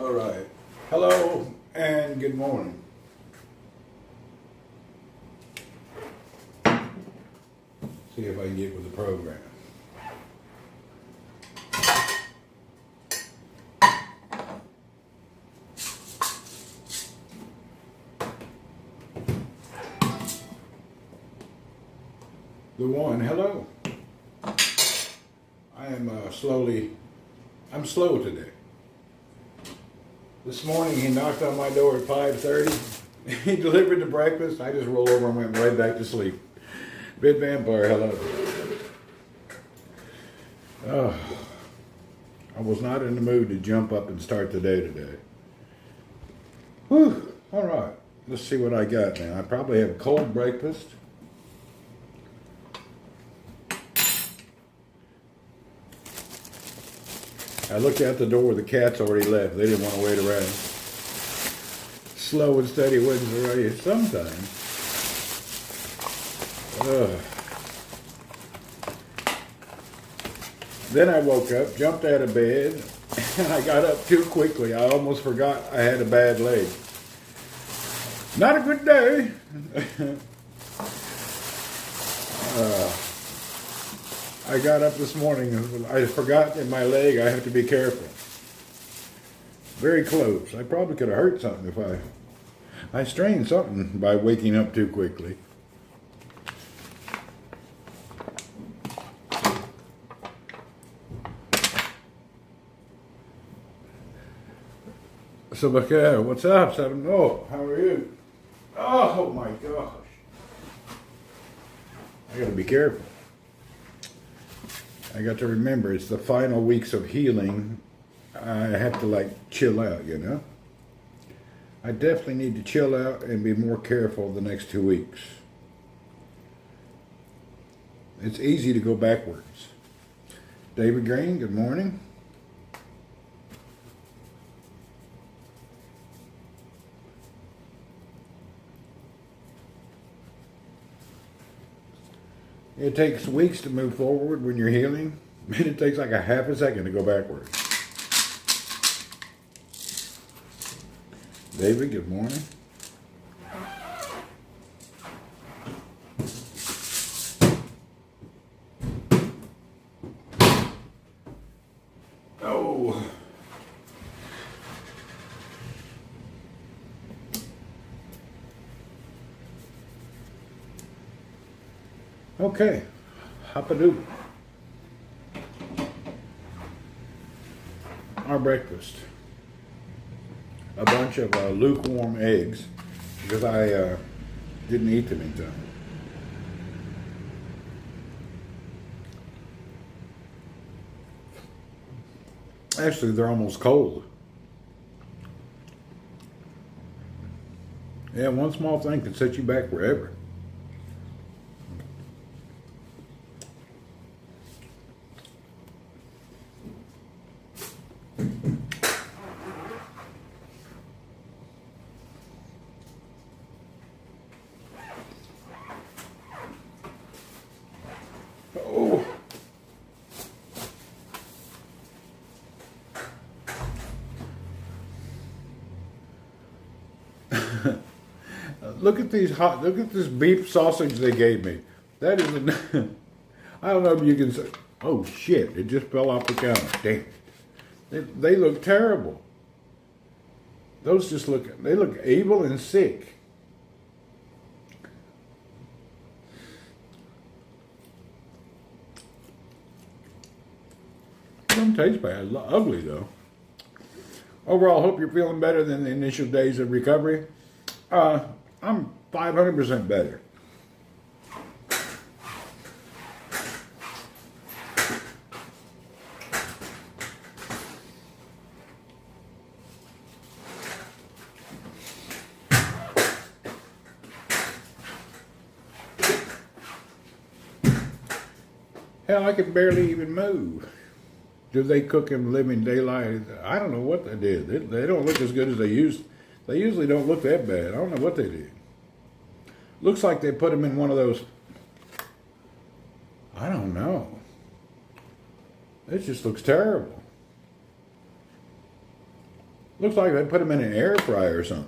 All right. Hello and good morning. See if I can get with the program. The one, hello. I am I'm slow today. This morning he knocked on my door at 5:30. He delivered the breakfast. I just rolled over and went right back to sleep. Big Vampire, hello. Oh, I was not in the mood to jump up and start the day today. Whew, all right. Let's see what I got now. I probably have a cold breakfast. I looked out the door, the cats already left. They didn't want to wait around. Slow and steady wins the race sometimes. Then I woke up, jumped out of bed, and I got up too quickly. I almost forgot I had a bad leg. Not a good day. I got up this morning and I forgot in my leg I have to be careful. Very close. I probably could have hurt something if I strained something by waking up too quickly. So, what's up? Oh, how are you? Oh my gosh. I gotta be careful. I got to remember it's the final weeks of healing. I have to chill out, you know. I definitely need to chill out and be more careful the next 2 weeks. It's easy to go backwards. David Green, good morning. It takes weeks to move forward when you're healing, and it takes like a half a second to go backwards. David, good morning. Oh. Okay, hop-a-doo. Our breakfast. A bunch of lukewarm eggs because I didn't eat them in time. Actually, they're almost cold. Yeah, one small thing can set you back forever. Oh. Look at this beef sausage they gave me. That is I don't know if you can say, oh shit, it just fell off the counter. Damn. They look terrible. Those they look evil and sick. Don't taste bad. Ugly though. Overall, hope you're feeling better than the initial days of recovery. I'm 500% better. Hell, I could barely even move. Do they cook in living daylight? I don't know what they did. They don't look as good as they used. They usually don't look that bad. I don't know what they did. Looks like they put them in one of those. I don't know. It just looks terrible. Looks like they put them in an air fryer or something.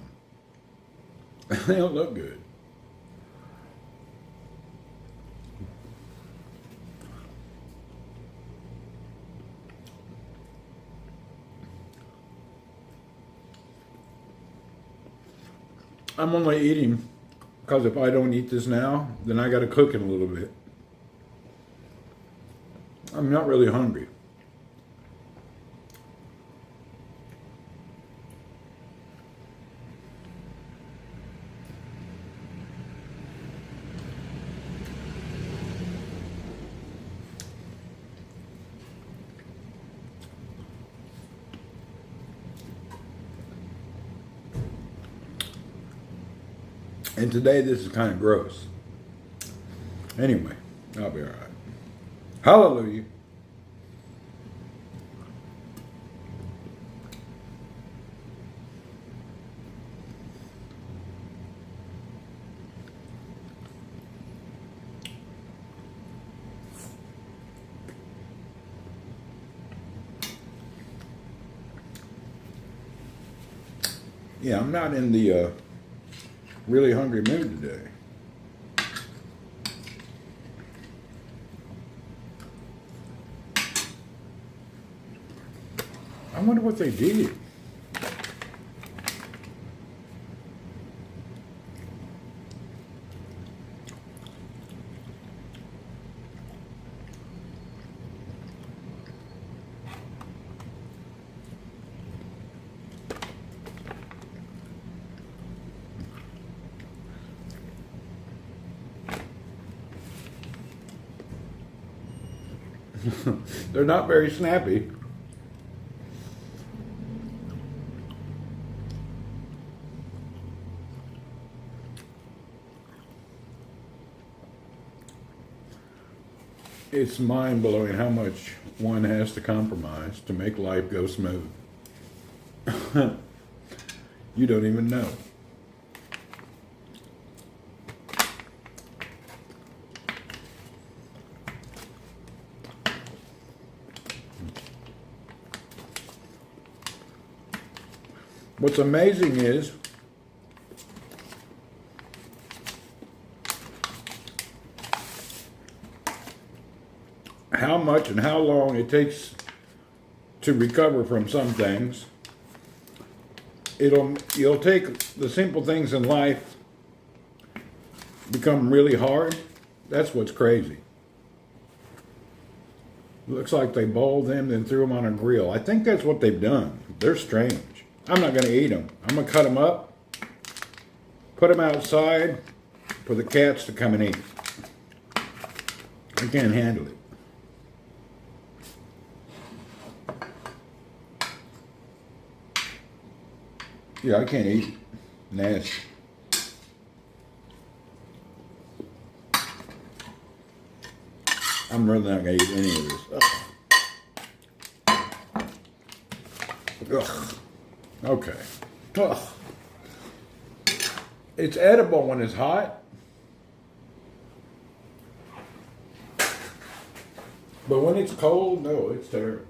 They don't look good. I'm only eating because if I don't eat this now, then I got to cook in a little bit. I'm not really hungry. And today this is kind of gross. Anyway, I'll be all right. Hallelujah. Yeah, I'm not in the really hungry mood today. I wonder what they did. They're not very snappy. It's mind-blowing how much one has to compromise to make life go smooth. You don't even know. What's amazing is how much and how long it takes to recover from some things. You'll take the simple things in life become really hard. That's what's crazy. Looks like they boiled them, then threw them on a grill. I think that's what they've done. They're strange. I'm not going to eat them. I'm going to cut them up, put them outside for the cats to come and eat. I can't handle it. Yeah, I can't eat it. Nasty. I'm really not going to eat any of this. Ugh. Okay. Ugh. It's edible when it's hot. But when it's cold, no, it's terrible.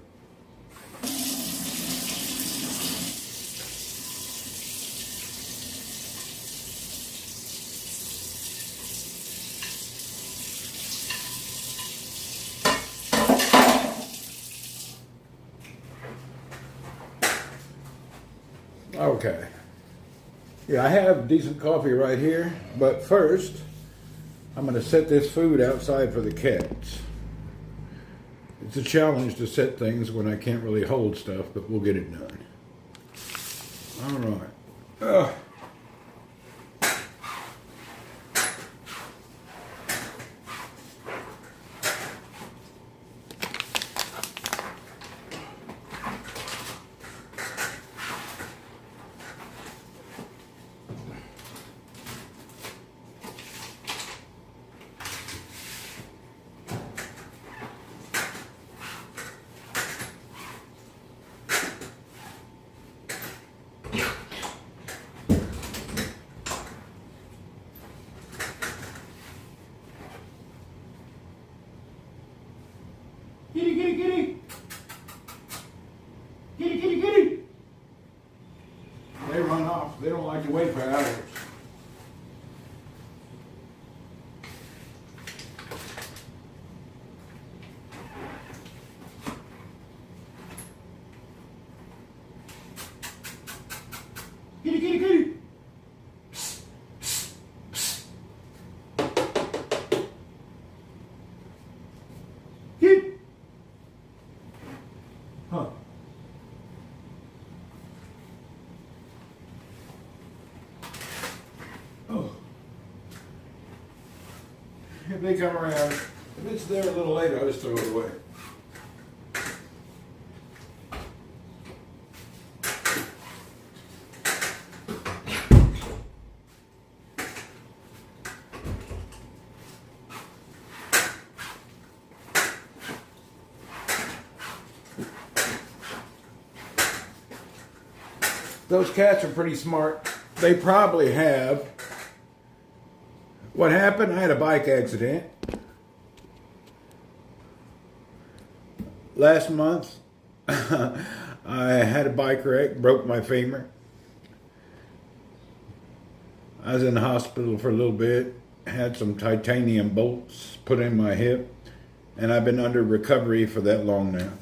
Okay. Yeah, I have decent coffee right here, but first, I'm going to set this food outside for the cats. It's a challenge to set things when I can't really hold stuff, but we'll get it done. All right. Kitty, kitty, kitty. Kitty, kitty, kitty. to wait for hours. Kitty, kitty, kitty. Kitty. Huh. Oh. If they come around, if it's there a little later, I'll just throw it away. Those cats are pretty smart. They probably have. What happened? I had a bike accident last month. I had a bike wreck, broke my femur. I was in the hospital for a little bit, had some titanium bolts put in my hip, and I've been under recovery for that long now.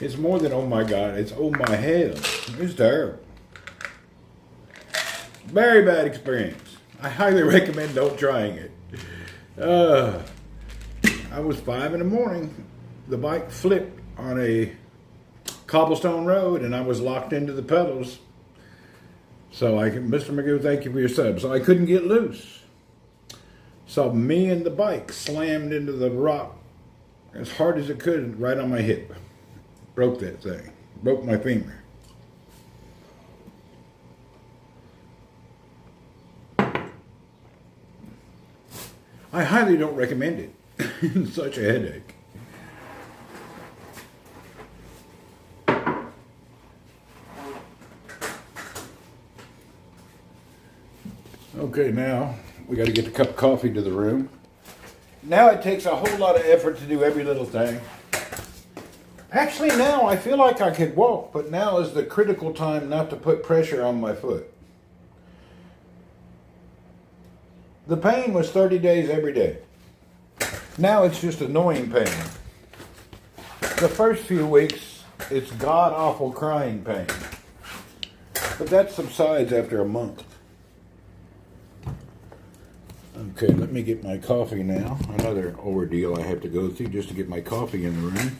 It's more than oh my God, it's oh my hell. It's terrible. Very bad experience. I highly recommend don't trying it. I was 5 in the morning. The bike flipped on a cobblestone road and I was locked into the pedals. So Mr. Magoo, thank you for your sub. So I couldn't get loose. So me and the bike slammed into the rock as hard as it could right on my hip. Broke that thing. Broke my femur. I highly don't recommend it. It's such a headache. Okay, now we got to get the cup of coffee to the room. Now it takes a whole lot of effort to do every little thing. Actually, now I feel like I could walk, but now is the critical time not to put pressure on my foot. The pain was 30 days every day. Now it's just annoying pain. The first few weeks, it's god-awful crying pain. But that subsides after a month. Okay, let me get my coffee now. Another ordeal I have to go through just to get my coffee in the room.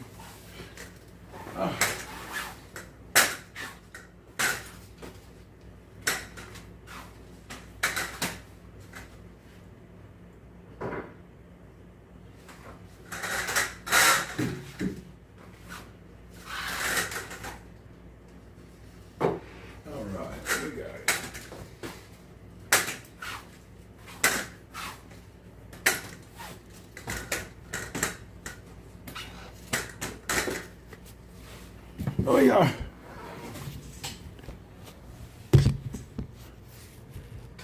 Oh yeah.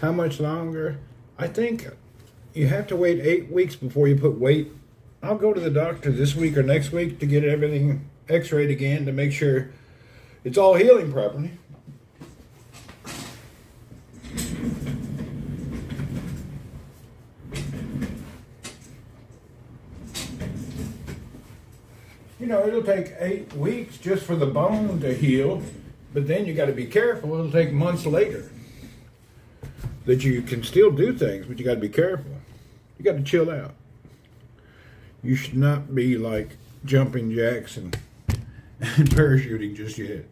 How much longer? I think you have to wait 8 weeks before you put weight. I'll go to the doctor this week or next week to get everything x-rayed again to make sure it's all healing properly. You know, it'll take 8 weeks just for the bone to heal, but then you got to be careful. It'll take months later that you can still do things, but you got to be careful. You got to chill out. You should not be like jumping jacks and parachuting just yet.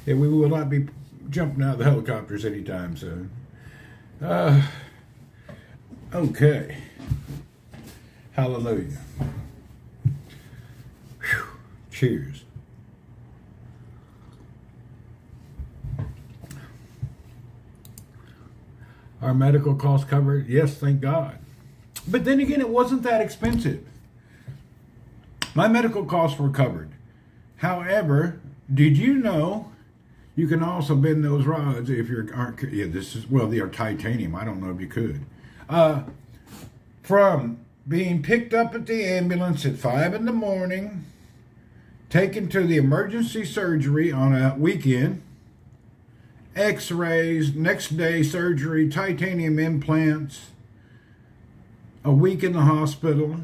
And we will not be jumping out of the helicopters anytime soon. Okay. Hallelujah. Cheers. Our medical costs covered? Yes, thank God. But then again, it wasn't that expensive. My medical costs were covered. However, did you know you can also bend those rods if you're, they are titanium. I don't know if you could. From being picked up at the ambulance at 5 in the morning, taken to the emergency surgery on a weekend, x-rays, next day surgery, titanium implants, a week in the hospital,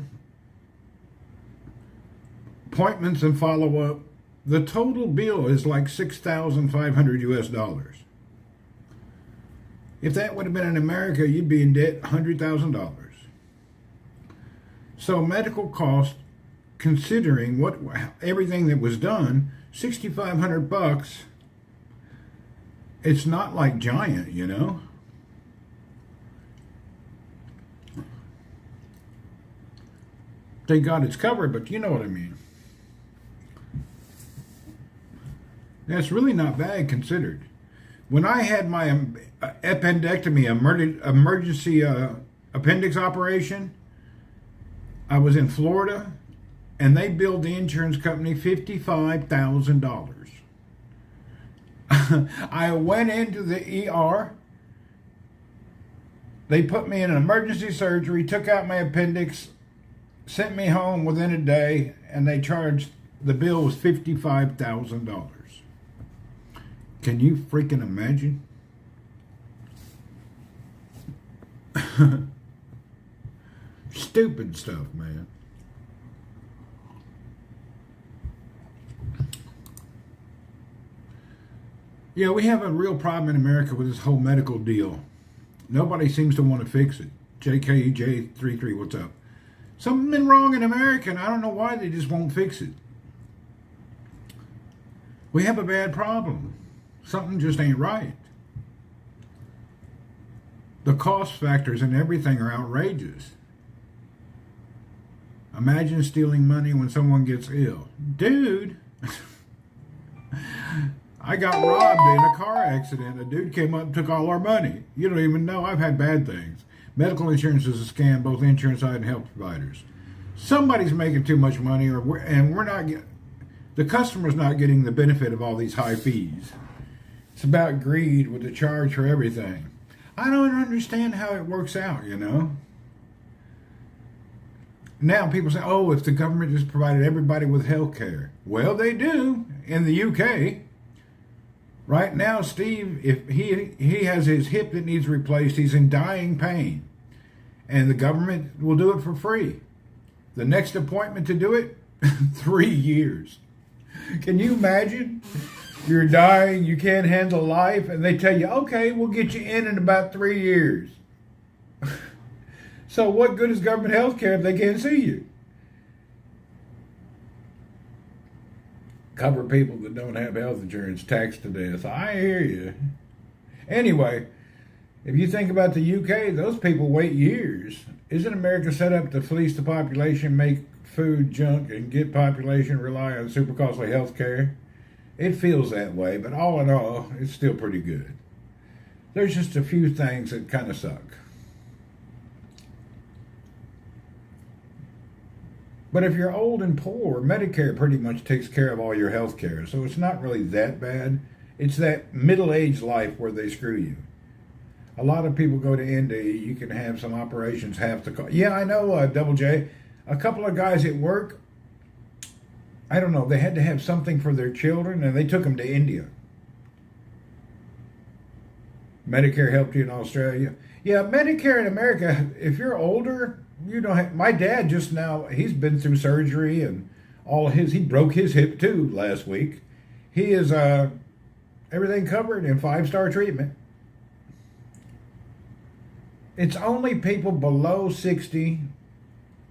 appointments and follow-up. The total bill is like $6,500 US. If that would have been in America, you'd be in debt $100,000. So medical costs, considering what everything that was done, $6,500. It's not like giant, you know. Thank God it's covered, but you know what I mean. That's really not bad considered. When I had my appendectomy, emergency appendix operation, I was in Florida, and they billed the insurance company $55,000. I went into the ER. They put me in an emergency surgery, took out my appendix, sent me home within a day, and they charged, the bill was $55,000. Can you freaking imagine? Stupid stuff, man. Yeah, we have a real problem in America with this whole medical deal. Nobody seems to want to fix it. JKEJ33, what's up? Something been wrong in America, and I don't know why they just won't fix it. We have a bad problem. Something just ain't right. The cost factors and everything are outrageous. Imagine stealing money when someone gets ill. Dude, I got robbed in a car accident. A dude came up and took all our money. You don't even know. I've had bad things. Medical insurance is a scam, both insurance side and health providers. Somebody's making too much money, the customer's not getting the benefit of all these high fees. It's about greed with the charge for everything. I don't understand how it works out, you know. Now people say, oh, if the government just provided everybody with health care. Well, they do in the UK. Right now, Steve, if he has his hip that needs replaced, he's in dying pain. And the government will do it for free. The next appointment to do it, 3 years. Can you imagine? You're dying, you can't handle life, and they tell you, okay, we'll get you in about 3 years. So what good is government health care if they can't see you? Cover people that don't have health insurance, taxed to death. I hear you. Anyway, if you think about the UK, those people wait years. Isn't America set up to fleece the population, make food junk, and get population rely on super costly health care? It feels that way, but all in all, it's still pretty good. There's just a few things that kind of suck. But if you're old and poor, Medicare pretty much takes care of all your health care, so it's not really that bad. It's that middle-aged life where they screw you. A lot of people go to India, you can have some operations half the cost. Yeah, I know, Double J. A couple of guys at work, I don't know, they had to have something for their children, and they took them to India. Medicare helped you in Australia. Yeah, Medicare in America, if you're older, you don't have, my dad just now, he's been through surgery and he broke his hip too last week. He is everything covered in 5-star treatment. It's only people below 60.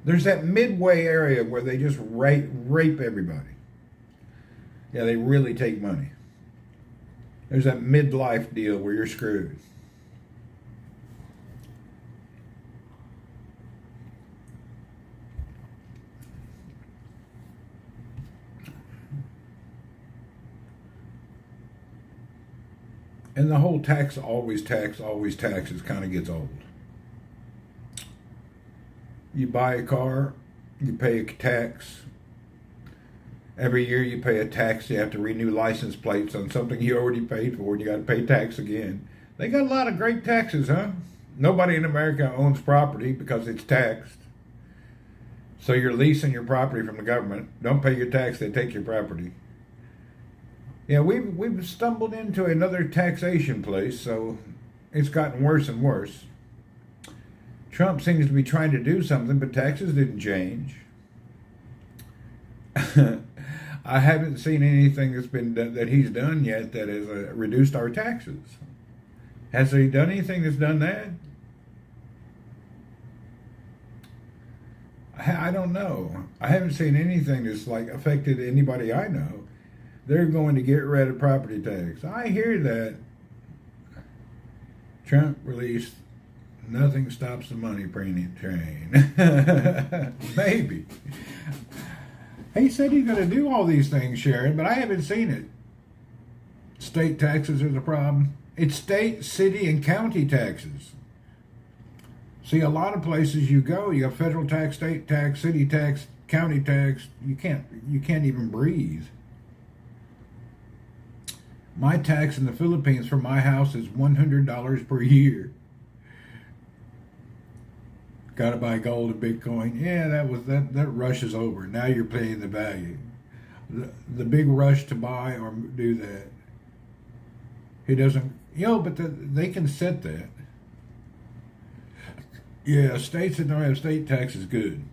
There's that midway area where they just rape everybody. Yeah, they really take money. There's that midlife deal where you're screwed. And the whole always taxes kind of gets old. You buy a car, you pay a tax. Every year you pay a tax. You have to renew license plates on something you already paid for, and you got to pay tax again. They got a lot of great taxes, huh? Nobody in America owns property because it's taxed. So you're leasing your property from the government. Don't pay your tax, they take your property. Yeah, we've stumbled into another taxation place, so it's gotten worse and worse. Trump seems to be trying to do something, but taxes didn't change. I haven't seen anything that's been done, that he's done yet that has reduced our taxes. Has he done anything that's done that? I don't know. I haven't seen anything that's like affected anybody I know. They're going to get rid of property tax. I hear that. Trump released nothing stops the money printing train. Maybe. He said he's going to do all these things, Sharon, but I haven't seen it. State taxes are the problem. It's state, city, and county taxes. See, a lot of places you go, you have federal tax, state tax, city tax, county tax. You can't even breathe. My tax in the Philippines for my house is $100 per year. Got to buy gold and Bitcoin. Yeah, that rush is over. Now you're paying the value. The big rush to buy or do that. He doesn't, but they can set that. Yeah, states that don't have state tax is good.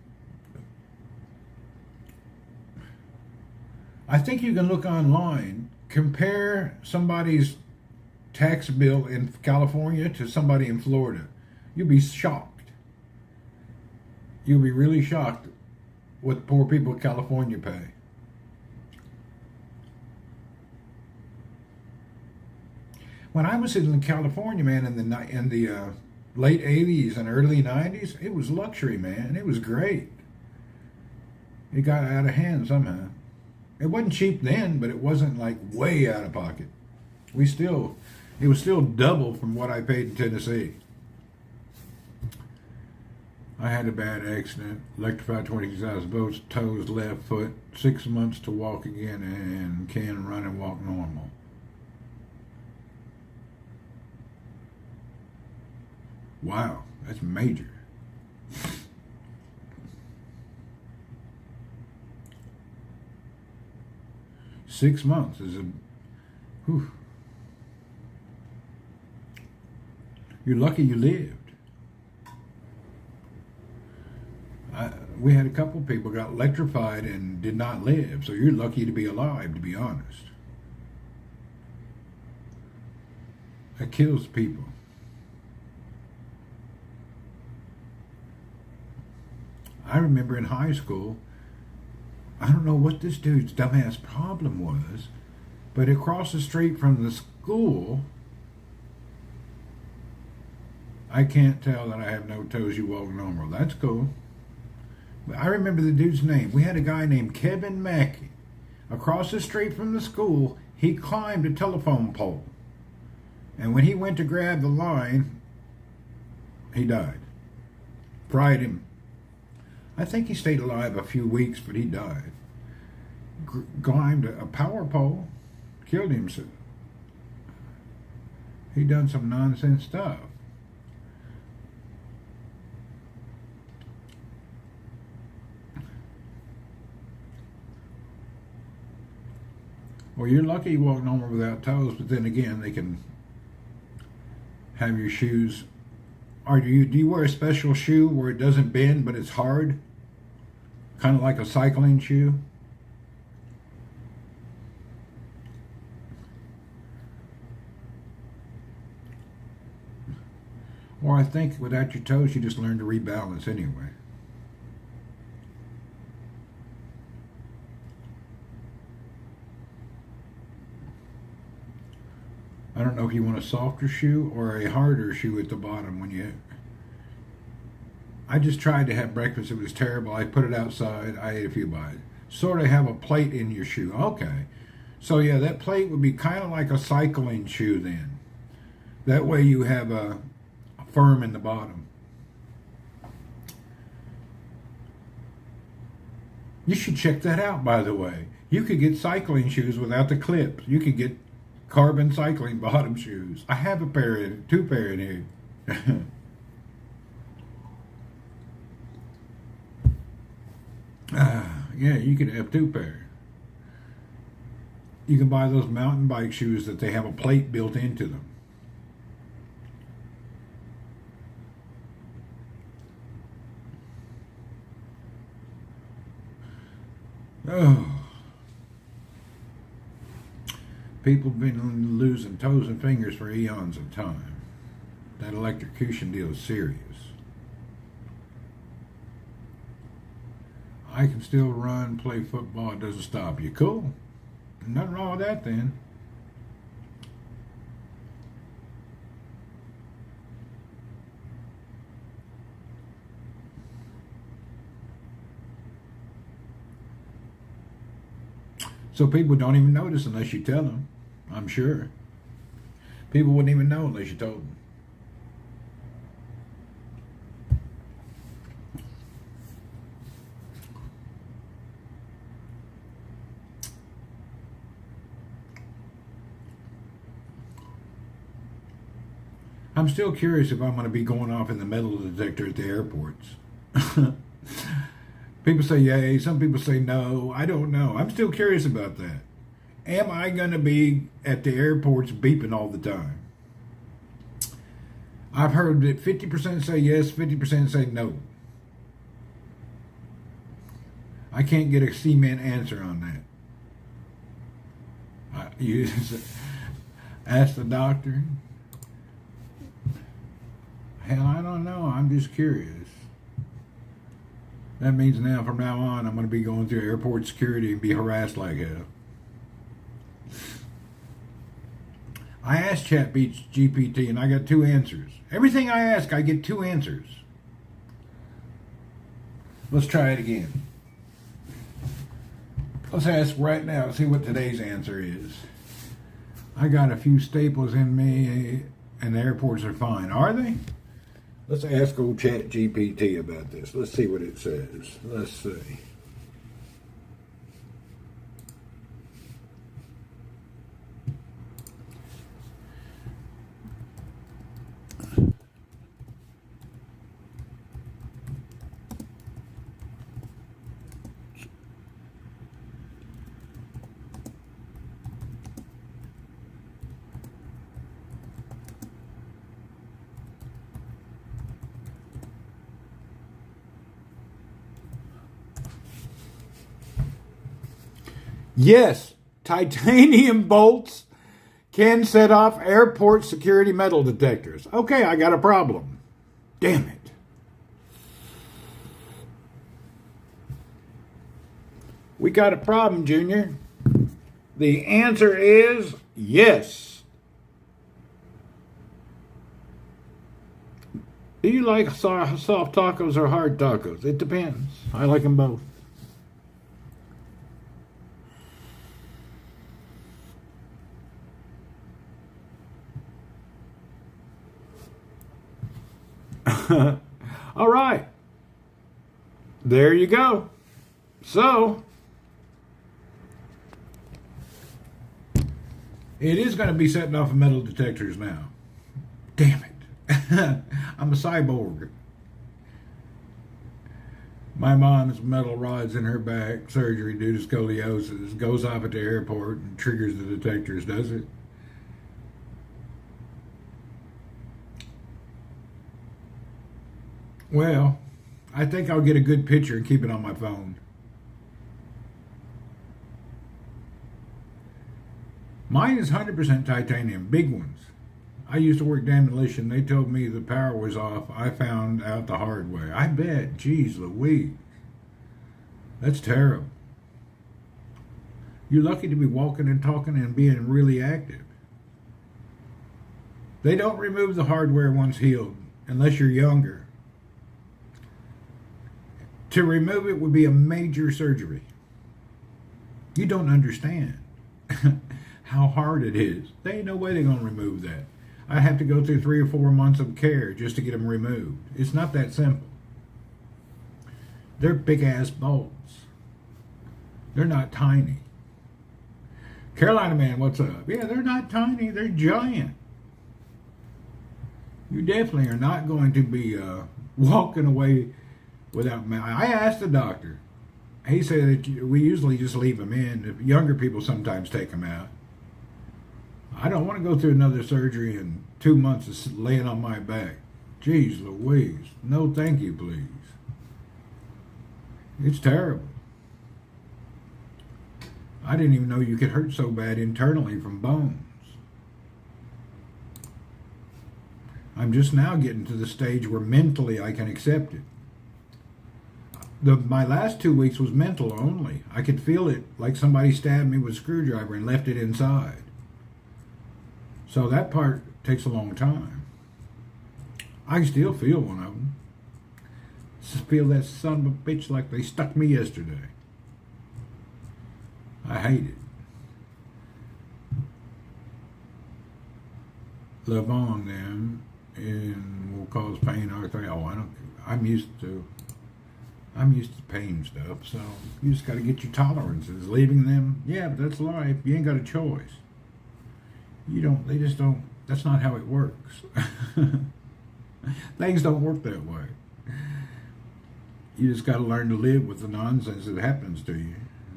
I think you can look online, compare somebody's tax bill in California to somebody in Florida. You'll be shocked. You'll be really shocked what poor people in California pay. When I was in California, man, in the late 80s and early 90s, it was luxury, man. It was great. It got out of hand somehow. It wasn't cheap then, but it wasn't like way out of pocket. It was still double from what I paid in Tennessee. I had a bad accident, electrified 26,000 volts, toes, left foot, 6 months to walk again, and can run and walk normal. Wow, that's major. Six months is whew. You're lucky you lived. We had a couple people got electrified and did not live, so you're lucky to be alive, to be honest. That kills people. I remember in high school, I don't know what this dude's dumbass problem was, but across the street from the school, I can't tell that I have no toes, you walk normal. That's cool. But I remember the dude's name. We had a guy named Kevin Mackey. Across the street from the school, he climbed a telephone pole. And when he went to grab the line, he died. Fried him. I think he stayed alive a few weeks, but he died. Climbed a power pole, killed himself. He done some nonsense stuff. Well, you're lucky you walk normal without toes, but then again, they can have your shoes. Or do you wear a special shoe where it doesn't bend, but it's hard? Kind of like a cycling shoe? Or I think without your toes, you just learn to rebalance anyway. I don't know if you want a softer shoe or a harder shoe at the bottom when you... I just tried to have breakfast. It was terrible. I put it outside. I ate a few bites. Sort of have a plate in your shoe. Okay. So yeah, that plate would be kind of like a cycling shoe then. That way you have a firm in the bottom. You should check that out, by the way. You could get cycling shoes without the clips. You could get carbon cycling bottom shoes. I have two pair in here. Yeah, you could have two pair. You can buy those mountain bike shoes that they have a plate built into them. Oh. People have been losing toes and fingers for eons of time. That electrocution deal is serious. I can still run, play football, it doesn't stop you. Cool. Nothing wrong with that then. So people don't even notice unless you tell them, I'm sure. People wouldn't even know unless you told them. I'm still curious if I'm going to be going off in the metal detector at the airports. People say yay, some people say no. I don't know. I'm still curious about that. Am I going to be at the airports beeping all the time? I've heard that 50% say yes, 50% say no. I can't get a cement answer on that. You ask the doctor. Hell, I don't know. I'm just curious. That means now, from now on, I'm going to be going through airport security and be harassed like hell. I asked ChatGPT and I got 2 answers. Everything I ask, I get 2 answers. Let's try it again. Let's ask right now, see what today's answer is. I got a few staples in me and the airports are fine. Are they? Let's ask old ChatGPT about this. Let's see what it says. Let's see. Yes, titanium bolts can set off airport security metal detectors. Okay, I got a problem. Damn it. We got a problem, Junior. The answer is yes. Do you like soft tacos or hard tacos? It depends. I like them both. All right. There you go. So, it is going to be setting off metal detectors now. Damn it. I'm a cyborg. My mom's metal rods in her back, surgery due to scoliosis, goes off at the airport and triggers the detectors, does it? Well, I think I'll get a good picture and keep it on my phone. Mine is 100% titanium, big ones. I used to work demolition. They told me the power was off. I found out the hard way. I bet. Jeez Louise. That's terrible. You're lucky to be walking and talking and being really active. They don't remove the hardware once healed, unless you're younger. To remove it would be a major surgery. You don't understand how hard it is. There ain't no way they're going to remove that. I have to go through 3 or 4 months of care just to get them removed. It's not that simple. They're big-ass bolts. They're not tiny. Carolina man, what's up? Yeah, they're not tiny. They're giant. You definitely are not going to be walking away without. I asked the doctor, He said that we usually just leave them in. Younger people sometimes take them out. I don't want to go through another surgery in 2 months of laying on my back. Jeez Louise. No thank you, please. It's terrible. I didn't even know you could hurt so bad internally from bones. I'm just now getting to the stage where mentally I can accept it. My last 2 weeks was mental only. I could feel it like somebody stabbed me with a screwdriver and left it inside. So that part takes a long time. I can still feel one of them. Just feel that son of a bitch like they stuck me yesterday. I hate it. Levon then and will cause pain. I'm used to pain stuff, so you just got to get your tolerances. Leaving them, yeah, but that's life. You ain't got a choice. They just don't, that's not how it works. Things don't work that way. You just got to learn to live with the nonsense that happens to you.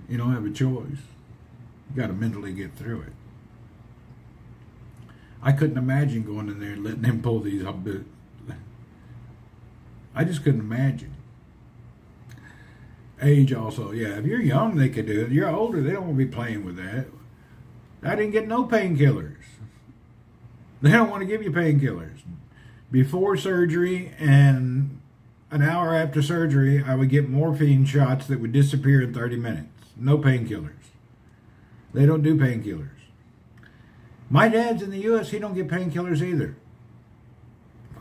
You don't have a choice. You got to mentally get through it. I couldn't imagine going in there and letting them pull these up. I just couldn't imagine. Age also, yeah. If you're young, they could do it. If you're older, they don't want to be playing with that. I didn't get no painkillers. They don't want to give you painkillers. Before surgery and an hour after surgery, I would get morphine shots that would disappear in 30 minutes. No painkillers. They don't do painkillers. My dad's in the U.S., he don't get painkillers either.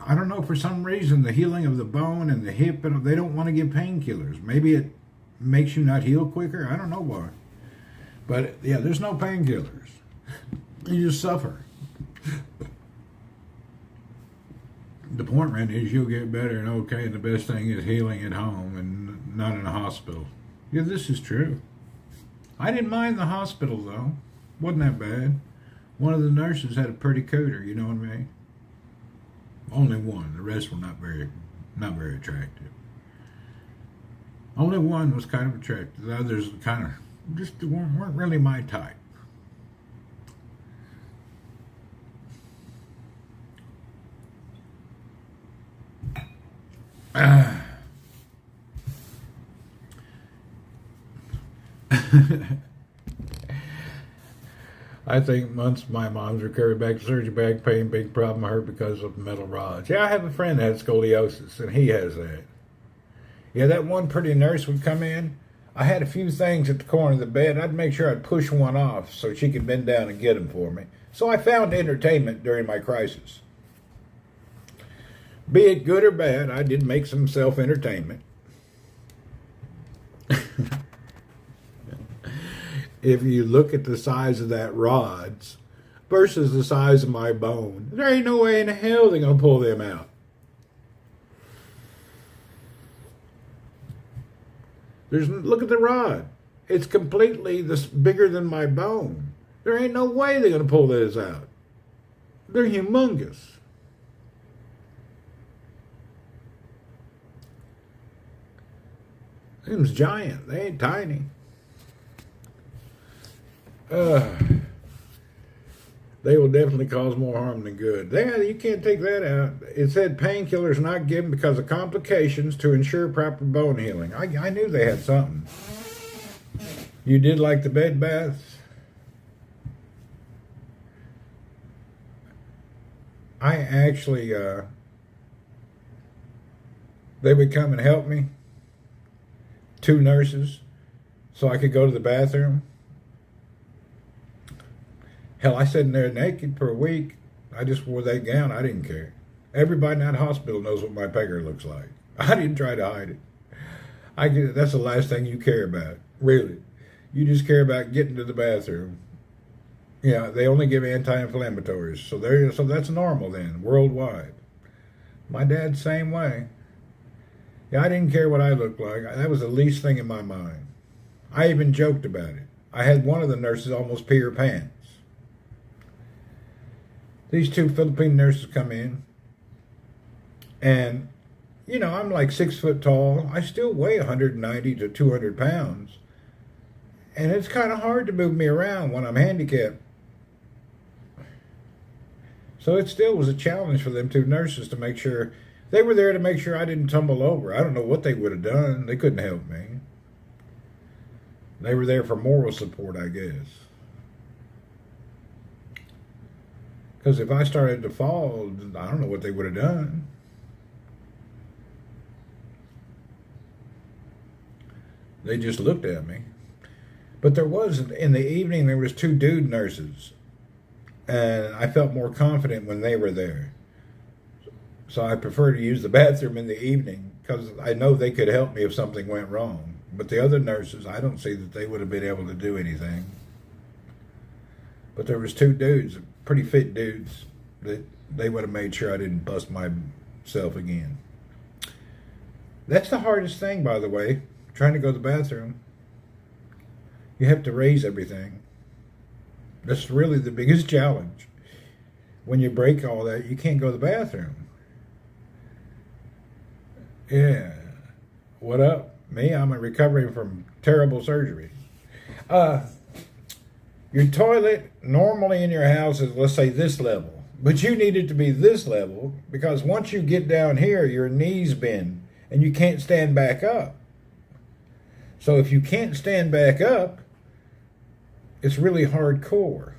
I don't know, for some reason, the healing of the bone and the hip, and they don't want to give painkillers. Maybe it makes you not heal quicker. I don't know why. But, yeah, there's no painkillers. You just suffer. The point, Randy, is you'll get better and okay, and the best thing is healing at home and not in a hospital. Yeah, this is true. I didn't mind the hospital, though. Wasn't that bad. One of the nurses had a pretty cooter, you know what I mean? Only one. The rest were not very attractive. Only one was kind of attractive. The others kind of just weren't really my type. I think once my mom's recovered back to surgery, back pain, big problem, hurt because of metal rods. Yeah, I have a friend that had scoliosis, and he has that. Yeah, that one pretty nurse would come in. I had a few things at the corner of the bed. I'd make sure I'd push one off so she could bend down and get them for me. So I found entertainment during my crisis. Be it good or bad, I did make some self-entertainment. If you look at the size of that rods versus the size of my bone, there ain't no way in hell they're going to pull them out. Look at the rod. It's completely bigger than my bone. There ain't no way they're going to pull this out. They're humongous. Them's giant. They ain't tiny. They will definitely cause more harm than good. You can't take that out. It said painkillers not given because of complications to ensure proper bone healing. I knew they had something. You did like the bed baths? I actually, they would come and help me. 2 nurses, so I could go to the bathroom. Hell, I sat in there naked for a week. I just wore that gown. I didn't care. Everybody in that hospital knows what my pegger looks like. I didn't try to hide it. That's the last thing you care about, really. You just care about getting to the bathroom. Yeah, they only give anti-inflammatories, so that's normal then, worldwide. My dad's same way. Yeah, I didn't care what I looked like. That was the least thing in my mind. I even joked about it. I had one of the nurses almost pee her pants. These 2 Philippine nurses come in, and you know, I'm like 6 foot tall. I still weigh 190 to 200 pounds. And it's kind of hard to move me around when I'm handicapped. So it still was a challenge for them two nurses to make sure. They were there to make sure I didn't tumble over. I don't know what they would have done. They couldn't help me. They were there for moral support, I guess. Because if I started to fall, I don't know what they would have done. They just looked at me. But there was, in the evening, there was 2 dude nurses. And I felt more confident when they were there. So I prefer to use the bathroom in the evening because I know they could help me if something went wrong. But the other nurses, I don't see that they would have been able to do anything. But there was 2 dudes, pretty fit dudes, that they would have made sure I didn't bust myself again. That's the hardest thing, by the way, trying to go to the bathroom. You have to raise everything. That's really the biggest challenge. When you break all that, you can't go to the bathroom. Yeah. What up? Me? I'm recovering from terrible surgery. Your toilet normally in your house is, let's say, this level. But you need it to be this level because once you get down here, your knees bend and you can't stand back up. So if you can't stand back up, it's really hardcore.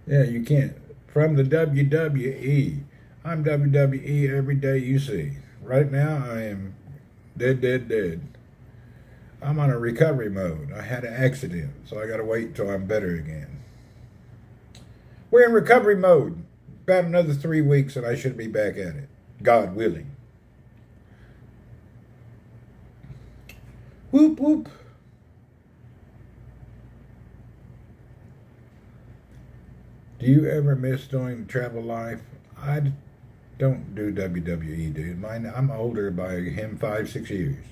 Yeah, you can't. From the WWE. I'm WWE every day you see. Right now, I am dead. I'm on a recovery mode. I had an accident, so I got to wait until I'm better again. We're in recovery mode. About another 3 weeks and I should be back at it. God willing. Whoop, whoop. Do you ever miss doing travel life? I don't do WWE, dude. I'm older by him 5-6 years.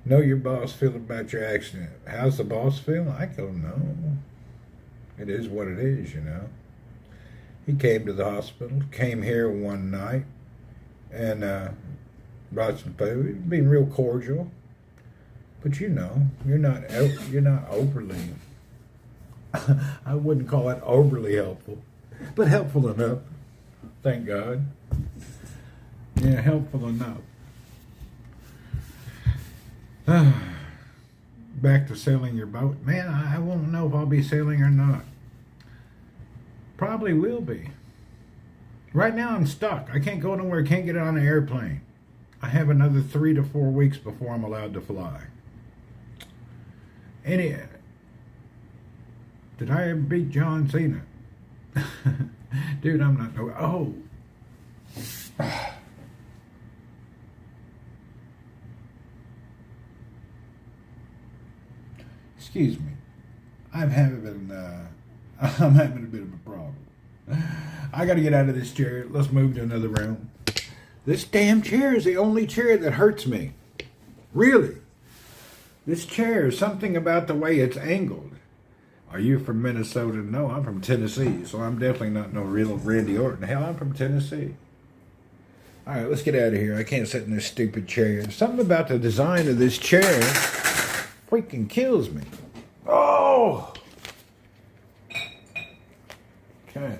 Know your boss feel about your accident. How's the boss feel? I don't know. It is what it is, you know. He came to the hospital, came here one night, and brought some food. Being real cordial. But you know, you're not overly. I wouldn't call it overly helpful, but helpful enough. Thank God. Yeah, helpful enough. Back to sailing your boat. Man, I won't know if I'll be sailing or not. Probably will be. Right now I'm stuck. I can't go nowhere, can't get on an airplane. I have another 3 to 4 weeks before I'm allowed to fly. Did I ever beat John Cena? Dude, I'm not. Oh. Excuse me. I'm having a bit of a problem. I got to get out of this chair. Let's move to another room. This damn chair is the only chair that hurts me. Really. This chair, something about the way it's angled. Are you from Minnesota? No, I'm from Tennessee, so I'm definitely not no real Randy Horton. Hell, I'm from Tennessee. All right, let's get out of here. I can't sit in this stupid chair. Something about the design of this chair freaking kills me. Oh! Okay.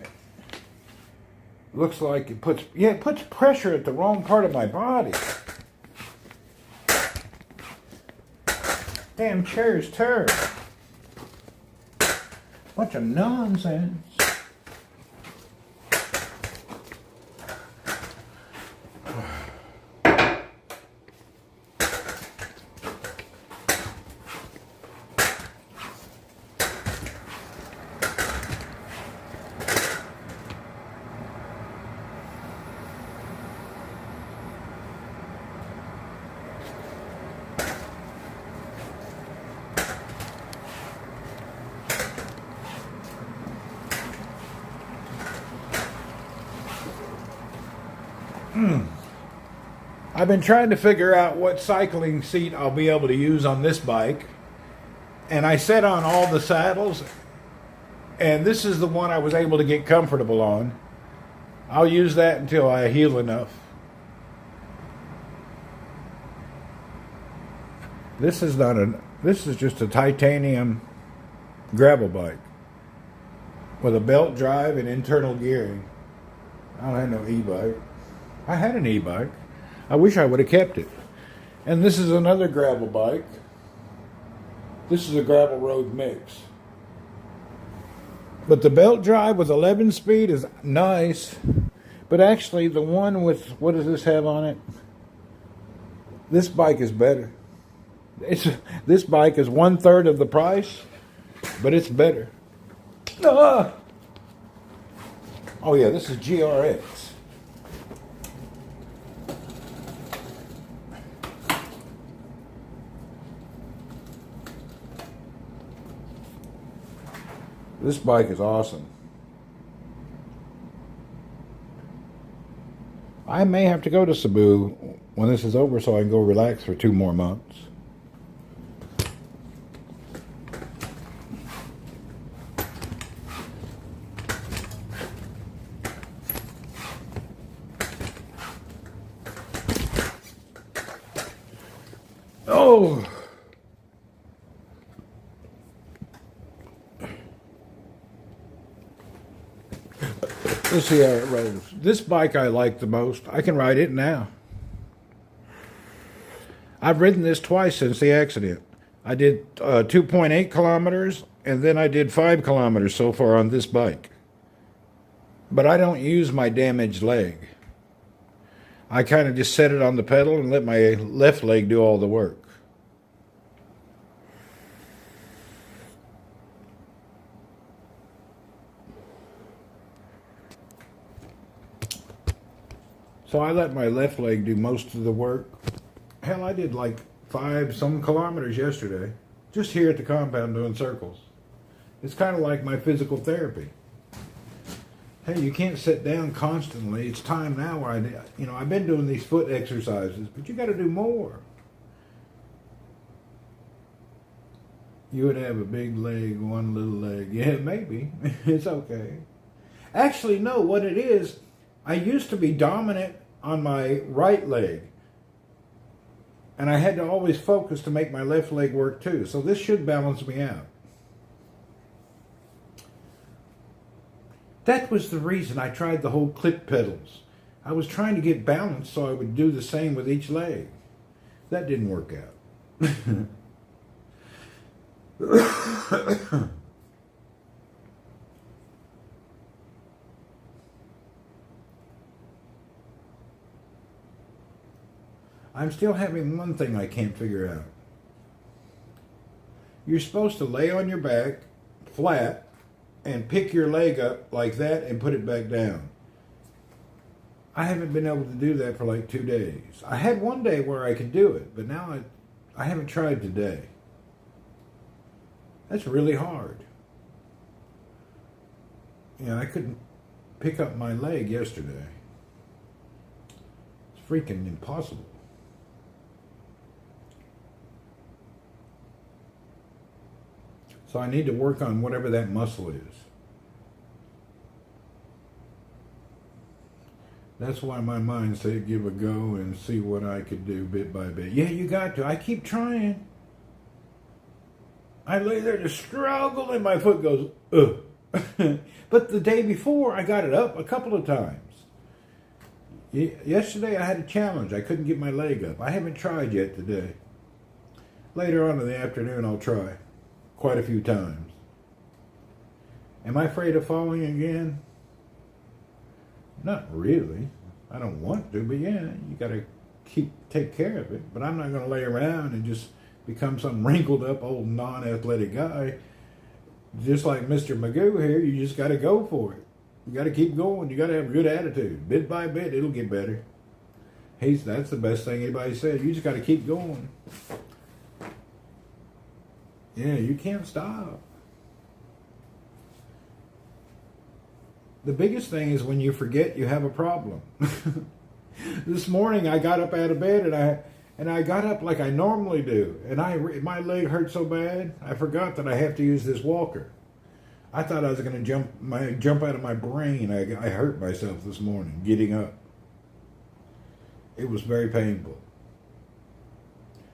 Looks like it puts pressure at the wrong part of my body. Damn chair is terrible. Bunch of nonsense. I've been trying to figure out what cycling seat I'll be able to use on this bike. And I sat on all the saddles. And this is the one I was able to get comfortable on. I'll use that until I heal enough. This is not a. This is just a titanium gravel bike with a belt drive and internal gearing. I don't have no e-bike. I had an e-bike. I wish I would have kept it. And this is another gravel bike. This is a gravel road mix. But the belt drive with 11 speed is nice. But actually the one with, what does this have on it? This bike is better. This bike is 1/3 of the price, but it's better. Ah! Oh yeah, this is GRX. This bike is awesome. I may have to go to Cebu when this is over so I can go relax for 2 more months. Oh! Let's see how it rolls. This bike I like the most. I can ride it now. I've ridden this twice since the accident. I did 2.8 kilometers, and then I did 5 kilometers so far on this bike. But I don't use my damaged leg. I kind of just set it on the pedal and let my left leg do all the work. So I let my left leg do most of the work. Hell, I did like 5-some kilometers yesterday, just here at the compound doing circles. It's kind of like my physical therapy. Hey, you can't sit down constantly. It's time now where I've been doing these foot exercises, but you got to do more. You would have a big leg, one little leg. Yeah, maybe. It's okay. Actually, no, what it is, I used to be dominant on my right leg. And I had to always focus to make my left leg work too. So this should balance me out. That was the reason I tried the whole clip pedals. I was trying to get balance so I would do the same with each leg. That didn't work out. I'm still having one thing I can't figure out. You're supposed to lay on your back, flat, and pick your leg up like that and put it back down. I haven't been able to do that for like 2 days. I had one day where I could do it, but now I haven't tried today. That's really hard. Yeah, I couldn't pick up my leg yesterday. It's freaking impossible. So I need to work on whatever that muscle is. That's why my mind said give a go and see what I could do bit by bit. Yeah, you got to. I keep trying. I lay there to struggle and my foot goes, ugh. But the day before, I got it up a couple of times. Yesterday I had a challenge. I couldn't get my leg up. I haven't tried yet today. Later on in the afternoon, I'll try. Quite a few times. Am I afraid of falling again? Not really. I don't want to, but yeah, you got to take care of it. But I'm not going to lay around and just become some wrinkled up old non-athletic guy. Just like Mr. Magoo here, you just got to go for it. You got to keep going. You got to have a good attitude. Bit by bit, it'll get better. That's the best thing anybody said. You just got to keep going. Yeah, you can't stop. The biggest thing is when you forget you have a problem. This morning I got up out of bed and I got up like I normally do, and my leg hurt so bad I forgot that I have to use this walker. I thought I was going to jump out of my brain. I hurt myself this morning getting up. It was very painful.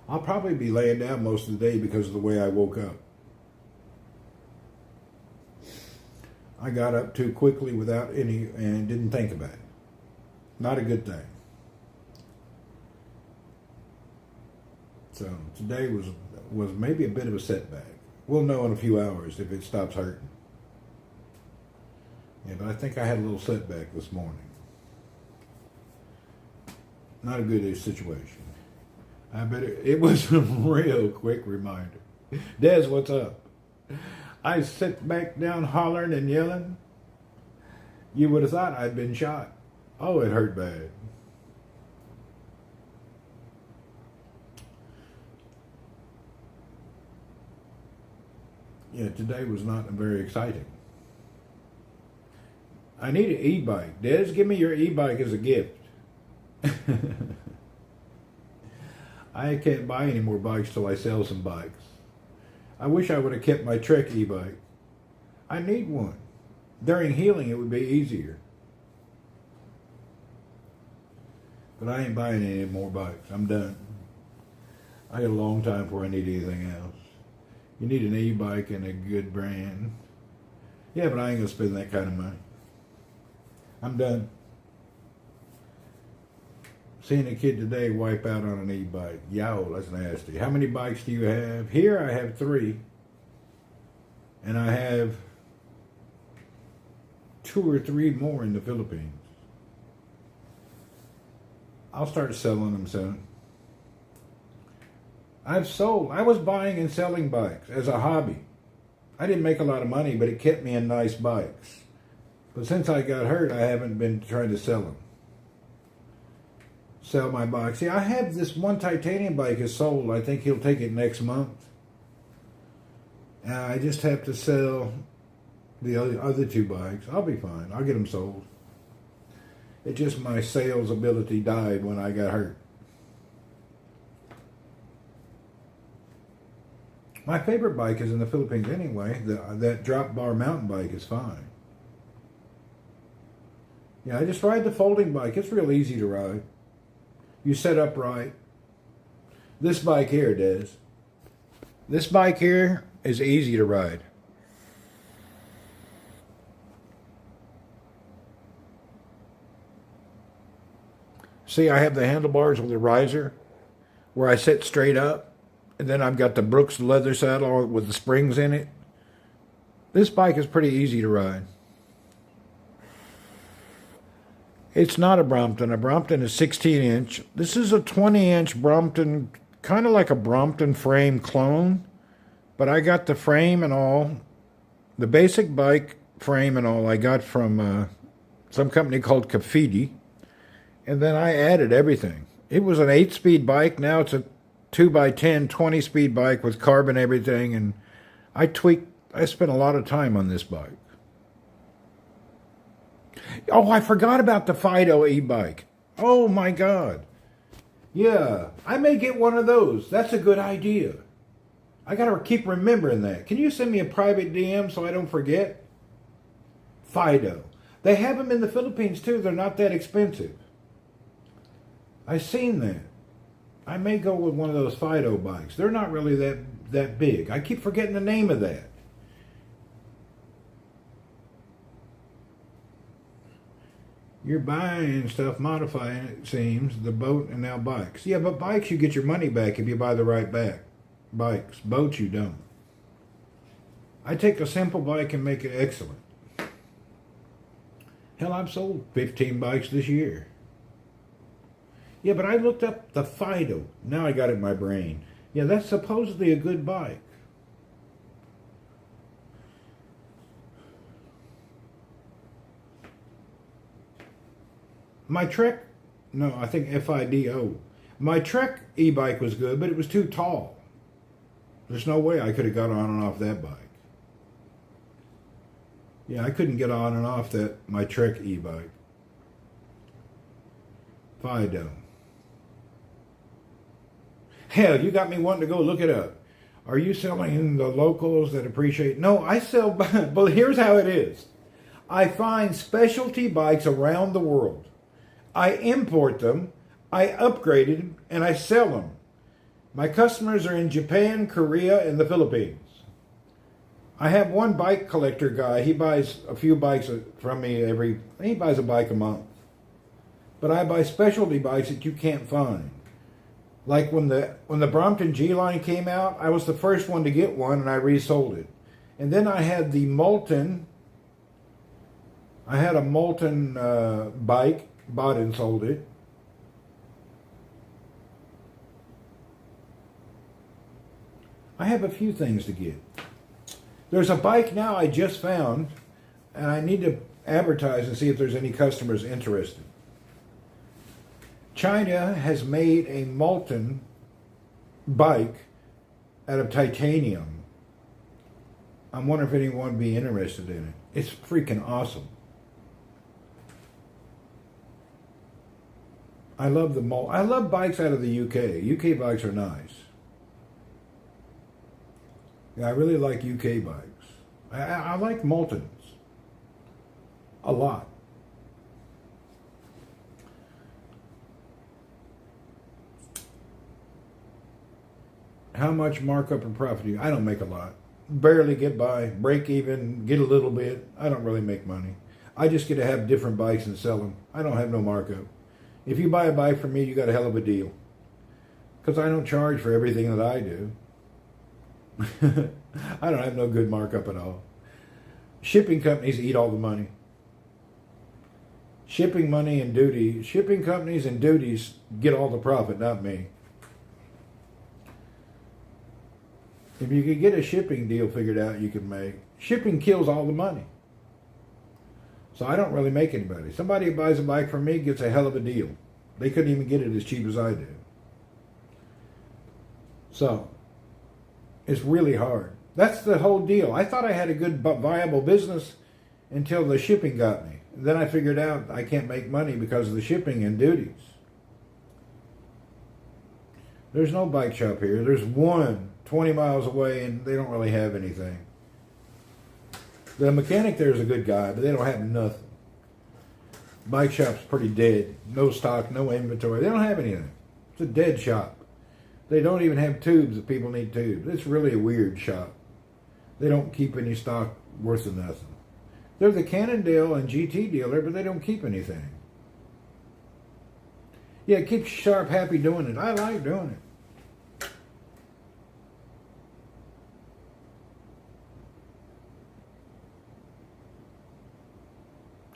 I'll probably be laying down most of the day because of the way I woke up. I got up too quickly without any, and didn't think about it. Not a good thing. So today was maybe a bit of a setback. We'll know in a few hours if it stops hurting. Yeah, but I think I had a little setback this morning. Not a good situation. It was a real quick reminder. Des, what's up? I sit back down hollering and yelling. You would have thought I'd been shot. Oh, it hurt bad. Yeah, today was not very exciting. I need an e-bike. Des, give me your e-bike as a gift. I can't buy any more bikes till I sell some bikes. I wish I would have kept my Trek e-bike. I need one. During healing, it would be easier. But I ain't buying any more bikes. I'm done. I got a long time before I need anything else. You need an e-bike and a good brand. Yeah, but I ain't going to spend that kind of money. I'm done. Seeing a kid today wipe out on an e-bike. Yow, that's nasty. How many bikes do you have? Here I have 3. And I have 2 or 3 more in the Philippines. I'll start selling them soon. I was buying and selling bikes as a hobby. I didn't make a lot of money, but it kept me in nice bikes. But since I got hurt, I haven't been trying to sell them. Sell my bike. See, I have this one titanium bike is sold. I think he'll take it next month. And I just have to sell the other 2 bikes. I'll be fine. I'll get them sold. It's just my sales ability died when I got hurt. My favorite bike is in the Philippines anyway. That drop bar mountain bike is fine. Yeah, I just ride the folding bike. It's real easy to ride. You set up right. This bike here, Des. This bike here is easy to ride. See, I have the handlebars with the riser where I sit straight up. And then I've got the Brooks leather saddle with the springs in it. This bike is pretty easy to ride. It's not a Brompton. A Brompton is 16-inch. This is a 20-inch Brompton, kind of like a Brompton frame clone. But I got the frame and all, the basic bike frame and all I got from some company called Cafidi. And then I added everything. It was an 8-speed bike. Now it's a 2x10, 20-speed bike with carbon everything. And I spent a lot of time on this bike. Oh, I forgot about the Fido e-bike. Oh, my God. Yeah, I may get one of those. That's a good idea. I got to keep remembering that. Can you send me a private DM so I don't forget? Fido. They have them in the Philippines, too. They're not that expensive. I've seen that. I may go with one of those Fido bikes. They're not really that big. I keep forgetting the name of that. You're buying stuff, modifying, it seems, the boat and now bikes. Yeah, but bikes, you get your money back if you buy the right bikes. Boats, you don't. I take a simple bike and make it excellent. Hell, I've sold 15 bikes this year. Yeah, but I looked up the Fido. Now I got it in my brain. Yeah, that's supposedly a good bike. My Trek, no, I think Fido. My Trek e-bike was good, but it was too tall. There's no way I could have got on and off that bike. Yeah, I couldn't get on and off my Trek e-bike. Fido. Hell, you got me wanting to go look it up. Are you selling the locals that appreciate? No, I sell, but here's how it is. I find specialty bikes around the world. I import them, I upgrade them, and I sell them. My customers are in Japan, Korea, and the Philippines. I have one bike collector guy. He buys a few bikes from me he buys a bike a month. But I buy specialty bikes that you can't find. Like when the Brompton G-Line came out, I was the first one to get one and I resold it. And then I had the Molten, I had a Molten bike, bought and sold it. I have a few things to get. There's a bike now I just found, and I need to advertise and see if there's any customers interested. China has made a Molten bike out of titanium. I'm wondering if anyone would be interested in it. It's freaking awesome. I love bikes out of the UK. UK bikes are nice. Yeah, I really like UK bikes. I like Moltens a lot. How much markup and profit do you? I don't make a lot. Barely get by, break even, get a little bit. I don't really make money. I just get to have different bikes and sell them. I don't have no markup. If you buy a bike from me, you got a hell of a deal. Because I don't charge for everything that I do. I don't have no good markup at all. Shipping companies eat all the money. Shipping money and duty. Shipping companies and duties get all the profit, not me. If you could get a shipping deal figured out, you could make. Shipping kills all the money. So I don't really make anybody. Somebody who buys a bike from me gets a hell of a deal. They couldn't even get it as cheap as I do. So it's really hard. That's the whole deal. I thought I had a good viable business until the shipping got me. Then I figured out I can't make money because of the shipping and duties. There's no bike shop here. There's one 20 miles away and they don't really have anything. The mechanic there is a good guy, but they don't have nothing. Bike shop's pretty dead. No stock, no inventory. They don't have anything. It's a dead shop. They don't even have tubes if people need tubes. It's really a weird shop. They don't keep any stock worth of nothing. They're the Cannondale and GT dealer, but they don't keep anything. Yeah, it keeps Sharp happy doing it. I like doing it.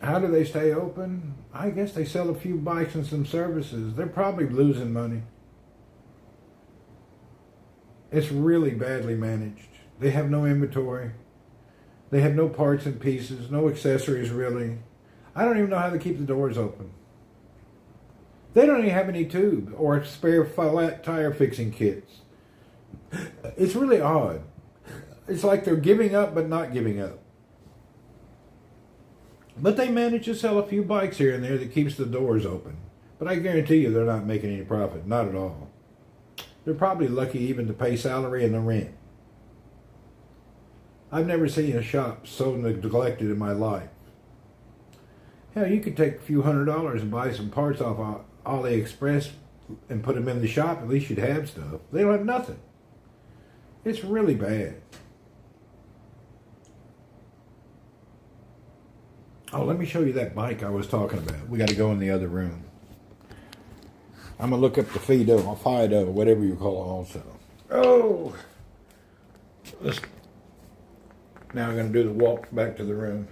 How do they stay open? I guess they sell a few bikes and some services. They're probably losing money. It's really badly managed. They have no inventory. They have no parts and pieces, no accessories really. I don't even know how to keep the doors open. They don't even have any tube or spare flat tire fixing kits. It's really odd. It's like they're giving up but not giving up. But they manage to sell a few bikes here and there that keeps the doors open. But I guarantee you they're not making any profit. Not at all. They're probably lucky even to pay salary and the rent. I've never seen a shop so neglected in my life. Hell, you could take a few $100s and buy some parts off AliExpress and put them in the shop. At least you'd have stuff. They don't have nothing. It's really bad. Oh, let me show you that bike I was talking about. We got to go in the other room. I'm going to look up the Fido, whatever you call it also. Oh! Now I'm going to do the walk back to the room.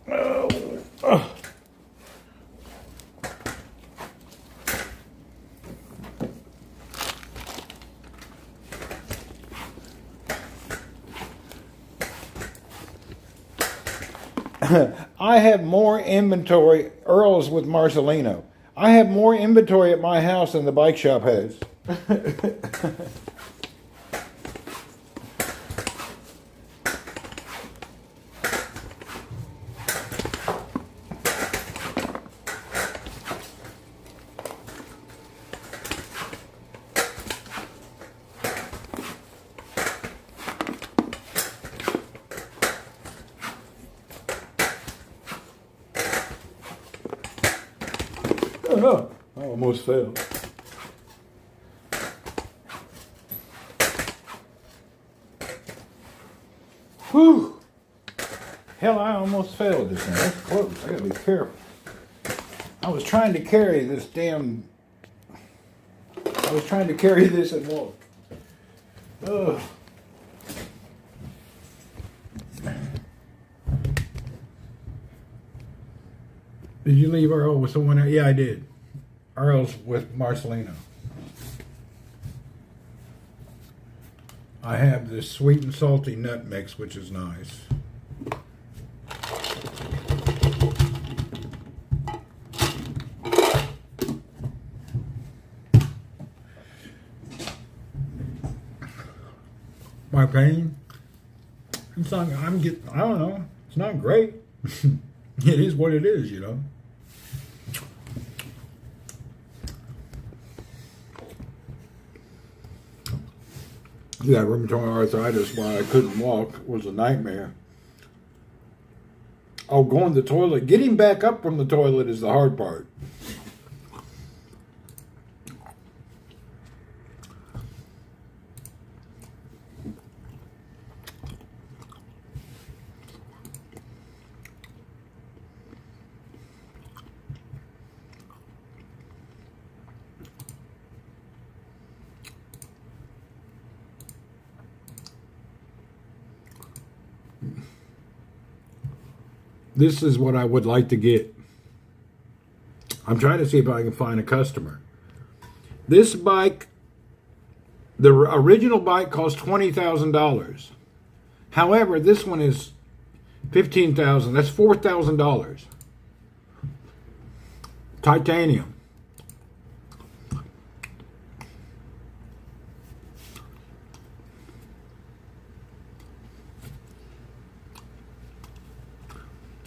Oh! Oh. I have more inventory, Earl's with Marcelino. I have more inventory at my house than the bike shop has. Oh, I almost fell. Whew. Hell, I almost fell just now. That's close. I gotta be careful. I was trying to carry this damn... I was trying to carry this and walk. Ugh. Did you leave Earl with someone else? Yeah, I did. Earl's with Marcelino. I have this sweet and salty nut mix, which is nice. My pain? It's not, I don't know. It's not great. It is what it is, you know. Yeah, rheumatoid arthritis, why I couldn't walk, was a nightmare. Oh, going to the toilet. Getting back up from the toilet is the hard part. This is what I would like to get. I'm trying to see if I can find a customer. This bike, the original bike cost $20,000. However, this one is $15,000. That's $4,000. Titanium.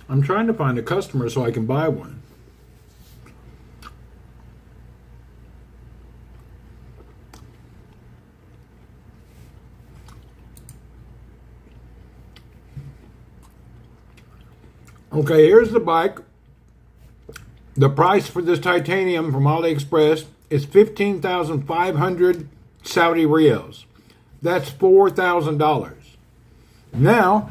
I'm trying to find a customer so I can buy one. Okay, here's the bike. The price for this titanium from AliExpress is 15,500 Saudi Riyals. That's $4,000. Now,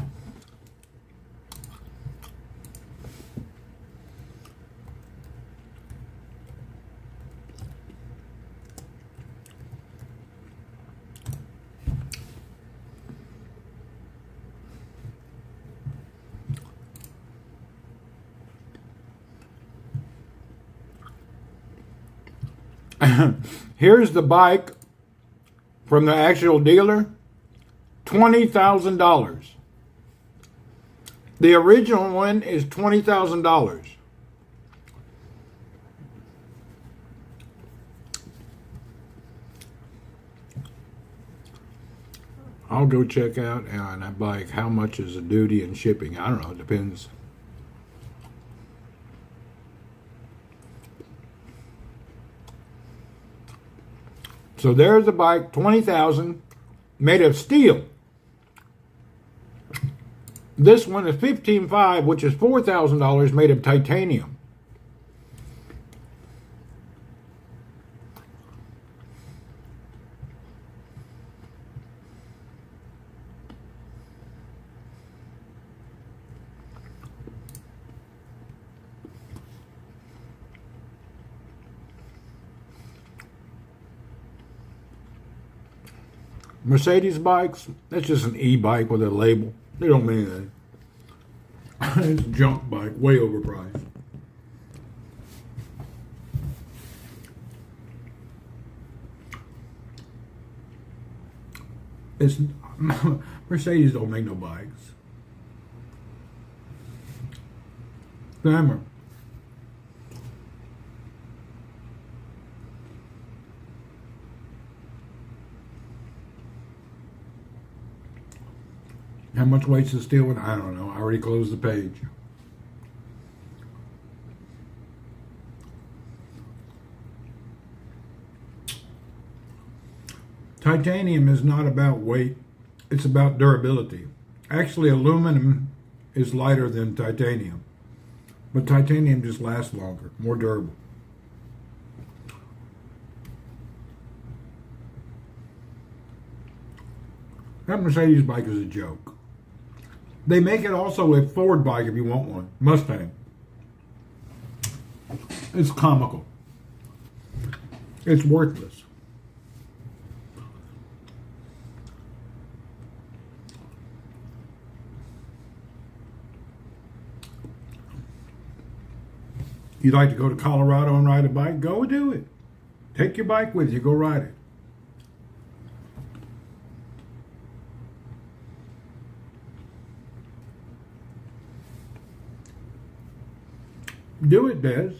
here's the bike from the actual dealer, $20,000. The original one is $20,000. I'll go check out on that bike how much is the duty and shipping. I don't know, it depends. So there's the bike, $20,000, made of steel. This one is $15,500, which is $4,000, made of titanium. Mercedes bikes, that's just an e-bike with a label. They don't mean anything. It's a junk bike, way overpriced. It's Mercedes don't make no bikes. Glamour. How much weight's the steel one? I don't know. I already closed the page. Titanium is not about weight. It's about durability. Actually, aluminum is lighter than titanium. But titanium just lasts longer, more durable. That Mercedes bike is a joke. They make it also a Ford bike if you want one. Mustang. It's comical. It's worthless. You'd like to go to Colorado and ride a bike? Go do it. Take your bike with you. Go ride it. Do it, Des.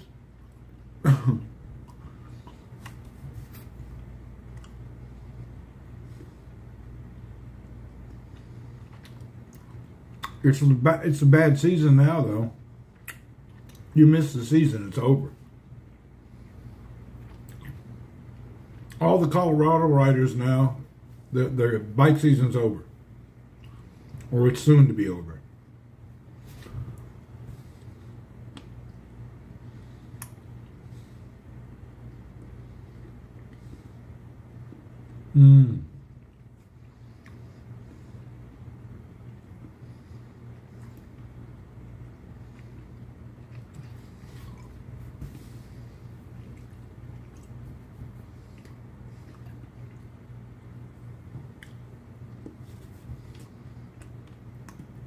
It's a bad season now, though. You miss the season, it's over. All the Colorado riders now, their bike season's over. Or it's soon to be over.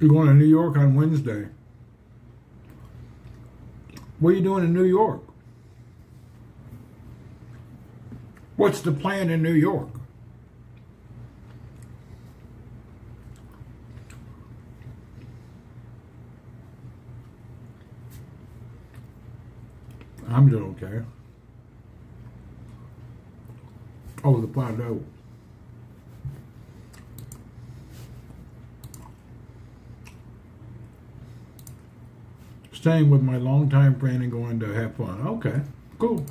You're going to New York on Wednesday. What are you doing in New York? What's the plan in New York? I'm doing okay. Oh, the Plateau. Staying with my longtime friend and going to have fun. Okay, cool.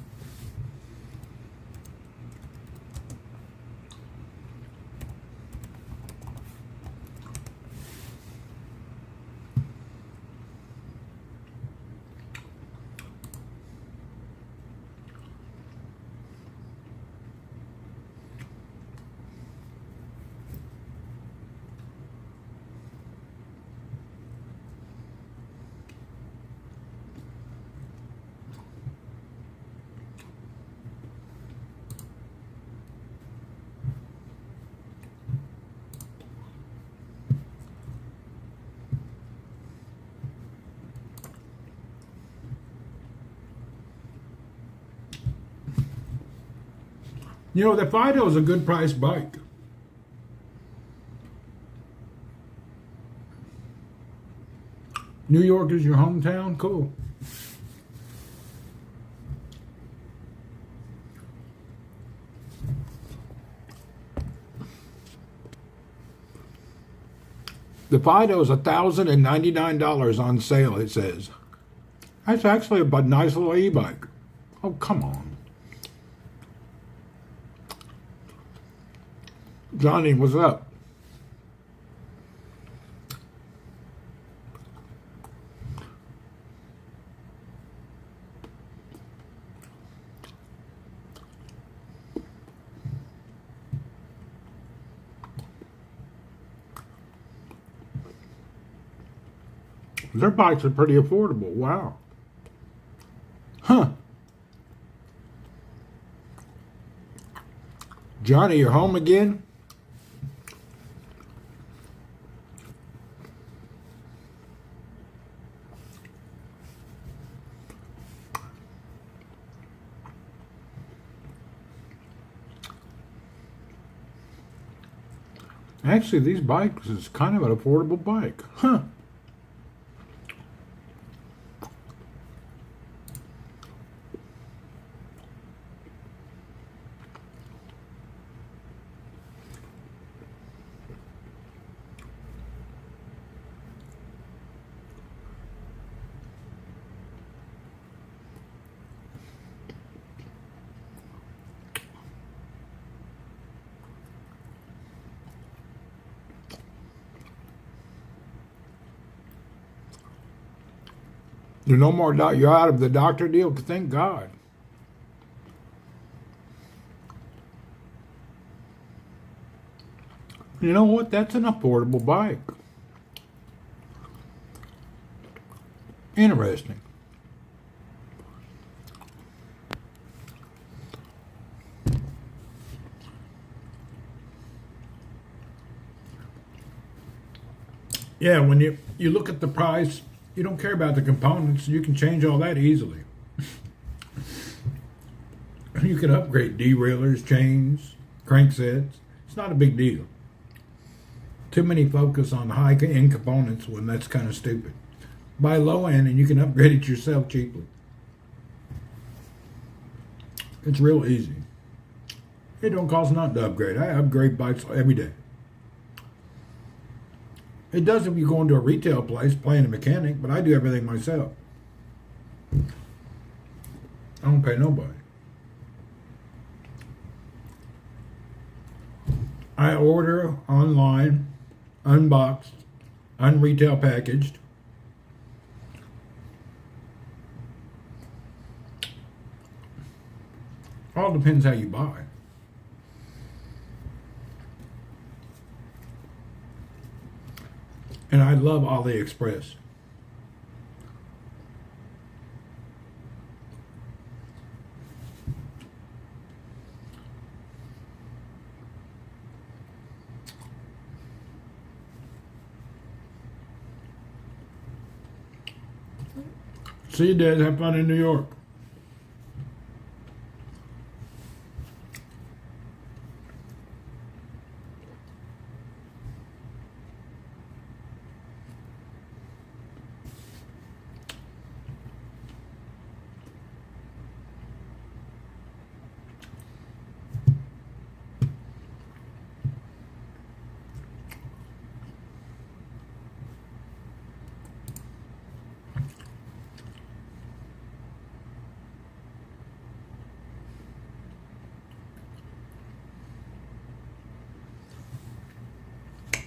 You know, the Fido is a good price bike. New York is your hometown? Cool. The Fido is $1,099 on sale, it says. That's actually a nice little e-bike. Oh, come on. Johnny, what's up? Their bikes are pretty affordable. Wow. Huh. Johnny, you're home again? Actually, these bikes is kind of an affordable bike. Huh. There's no more doubt. You're out of the doctor deal? Thank God. You know what? That's an affordable bike. Interesting. Yeah, when you look at the price, you don't care about the components. You can change all that easily. You can upgrade derailleurs, chains, cranksets. It's not a big deal. Too many focus on high-end components when that's kind of stupid. Buy low end and you can upgrade it yourself cheaply. It's real easy. It don't cost nothing to upgrade. I upgrade bikes every day. It does if you go into a retail place paying a mechanic, but I do everything myself. I don't pay nobody. I order online, unboxed, unretail packaged. All depends how you buy. And I love AliExpress. See you, Dad. Have fun in New York.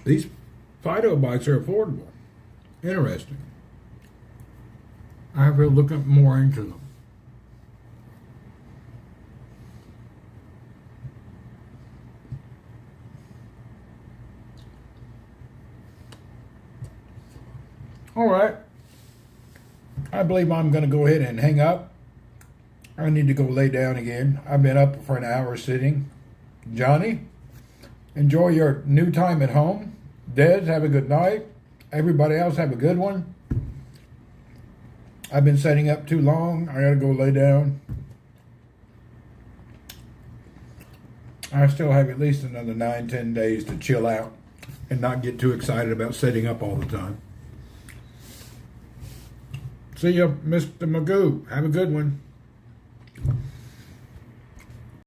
These Fido bikes are affordable. Interesting. I have to look up more into them. All right. I believe I'm going to go ahead and hang up. I need to go lay down again. I've been up for an hour sitting. Johnny, enjoy your new time at home. Des, have a good night. Everybody else, have a good one. I've been setting up too long. I gotta go lay down. I still have at least another 9-10 days to chill out and not get too excited about setting up all the time. See ya, Mr. Magoo. Have a good one.